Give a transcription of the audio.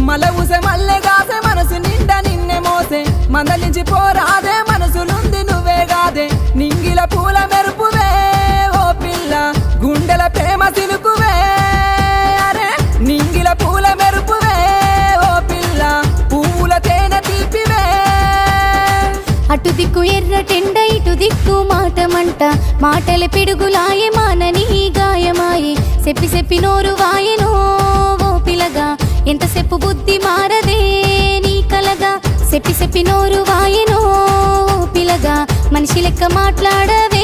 మల ఊసే మల్లె గాసే మనసు నిండా నిన్నే మోసే మందలించి పోరాదే మనసులుంది నువ్వే గాదే నింగిల పూల మెరుపువే ఓ పిల్ల గుండెల ప్రేమ సినుకువే అరే నింగిల పూల మెరుపువే ఓ పిల్ల పువ్వుల తేనె తీపివే అటు దిక్కు ఎర్ర టెండ ఇటు దిక్కు మాటమంట మాటల పిడుగులాయే మానని గాయమాయే చెప్పి చెప్పి నోరు వాయెనో ఓ పిలగా ఎంతసేపు బుద్ధి మారదే నీ కలగా చెప్పి చెప్పి నోరు వాయెనో ఓ పిలగా మనిషి లెక్క మాట్లాడవే